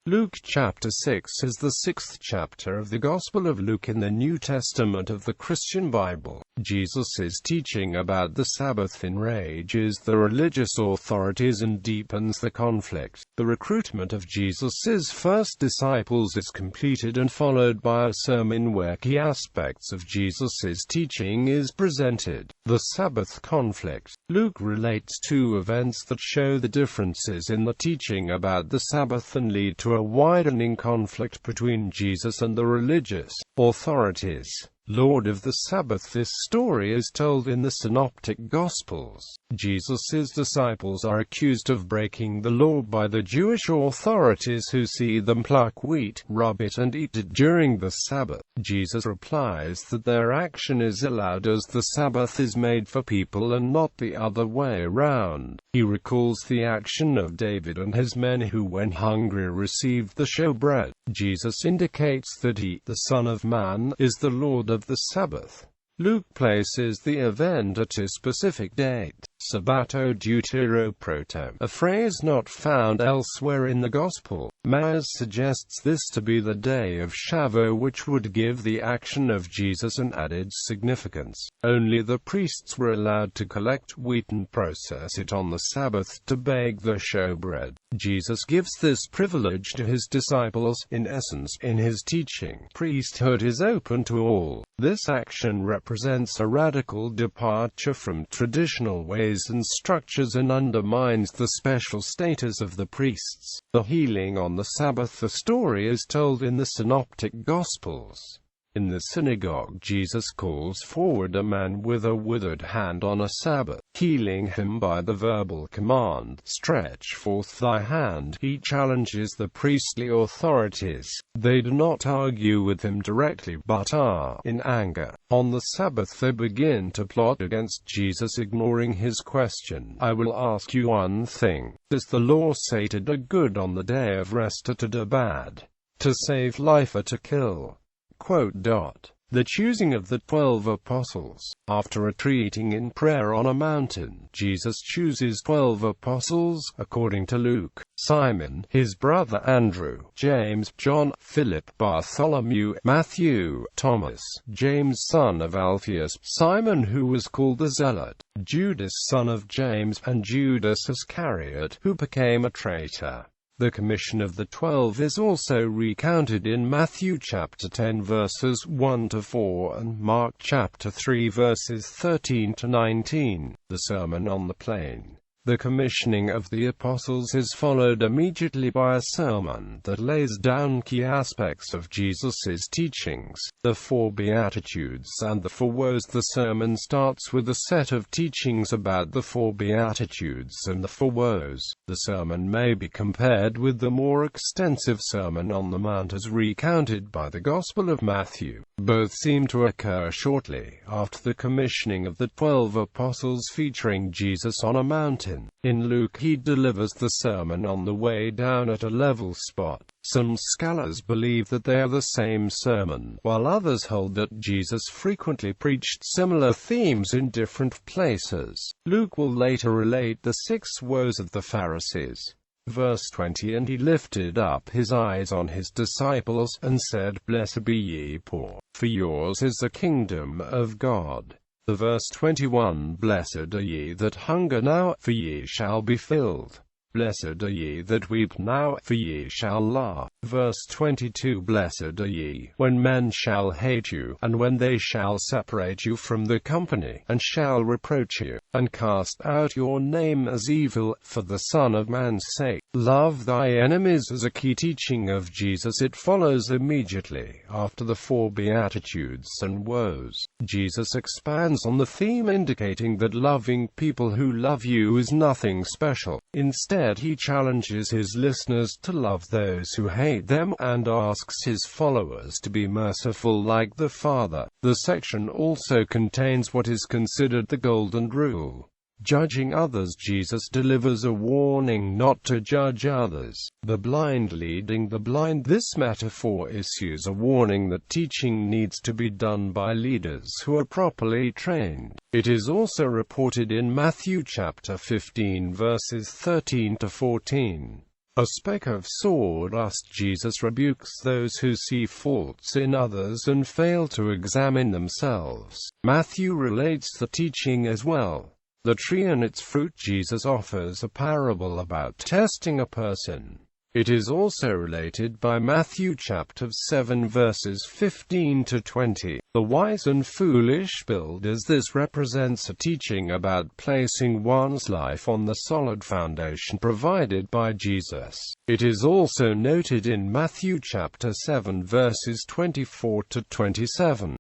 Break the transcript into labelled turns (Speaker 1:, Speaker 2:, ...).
Speaker 1: Luke chapter 6 is the sixth chapter of the Gospel of Luke in the New Testament of the Christian Bible. Jesus' teaching about the Sabbath enrages the religious authorities and deepens the conflict. The recruitment of Jesus' first disciples is completed and followed by a sermon where key aspects of Jesus' teaching is presented. The Sabbath conflict. Luke relates two events that show the differences in the teaching about the Sabbath and lead to a widening conflict between Jesus and the religious authorities. Lord of the Sabbath. This story is told in the Synoptic Gospels. Jesus' disciples are accused of breaking the law by the Jewish authorities who see them pluck wheat, rub it and eat it during the Sabbath. Jesus replies that their action is allowed as the Sabbath is made for people and not the other way around. He recalls the action of David and his men who when hungry received the showbread. Jesus indicates that he, the Son of Man, is the Lord of the Sabbath. Luke places the event at a specific date, Sabbato Deutero Proto, a phrase not found elsewhere in the Gospel. Myers suggests this to be the day of Shavuot, which would give the action of Jesus an added significance. Only the priests were allowed to collect wheat and process it on the Sabbath to bake the showbread. Jesus gives this privilege to his disciples. In essence, in his teaching, priesthood is open to all. This action represents a radical departure from traditional ways and structures and undermines the special status of the priests. The healing on the Sabbath. The story is told in the Synoptic Gospels. In the synagogue, Jesus calls forward a man with a withered hand on a Sabbath, healing him by the verbal command, "Stretch forth thy hand." He challenges the priestly authorities. They do not argue with him directly, but are, in anger. On the Sabbath they begin to plot against Jesus, ignoring his question. "I will ask you one thing. Does the law say to do good on the day of rest or to do bad? To save life or to kill?" The choosing of the 12 apostles. After retreating in prayer on a mountain, Jesus chooses 12 apostles, according to Luke: Simon, his brother Andrew, James, John, Philip, Bartholomew, Matthew, Thomas, James son of Alphaeus, Simon who was called the Zealot, Judas son of James, and Judas Iscariot, who became a traitor. The commission of the 12 is also recounted in Matthew chapter 10 verses 1 to 4 and Mark chapter 3 verses 13 to 19. The Sermon on the Plain. The commissioning of the apostles is followed immediately by a sermon that lays down key aspects of Jesus' teachings, the four Beatitudes and the four woes. The sermon starts with a set of teachings about the four Beatitudes and the four woes. The sermon may be compared with the more extensive Sermon on the Mount as recounted by the Gospel of Matthew. Both seem to occur shortly after the commissioning of the 12 apostles, featuring Jesus on a mountain. In Luke, he delivers the sermon on the way down at a level spot. Some scholars believe that they are the same sermon, while others hold that Jesus frequently preached similar themes in different places. Luke will later relate the 6 woes of the Pharisees. Verse 20, and he lifted up his eyes on his disciples, and said, Blessed be ye poor, for yours is the kingdom of God. The verse 21, Blessed are ye that hunger now, for ye shall be filled. Blessed are ye that weep now, for ye shall laugh. Verse 22, Blessed are ye, when men shall hate you, and when they shall separate you from the company, and shall reproach you, and cast out your name as evil, for the Son of Man's sake. Love thy enemies is a key teaching of Jesus. It follows immediately after the four Beatitudes and woes. Jesus expands on the theme, indicating that loving people who love you is nothing special. Instead, he challenges his listeners to love those who hate them, and asks his followers to be merciful like the Father. The section also contains what is considered the Golden Rule. Judging others. Jesus delivers a warning not to judge others. The blind leading the blind. This metaphor issues a warning that teaching needs to be done by leaders who are properly trained. It is also reported in Matthew chapter 15 verses 13 to 14. A speck of sawdust. Jesus rebukes those who see faults in others and fail to examine themselves. Matthew relates the teaching as well. The tree and its fruit. Jesus offers a parable about testing a person. It is also related by Matthew chapter 7 verses 15 to 20. The wise and foolish builders. This represents a teaching about placing one's life on the solid foundation provided by Jesus. It is also noted in Matthew chapter 7 verses 24 to 27.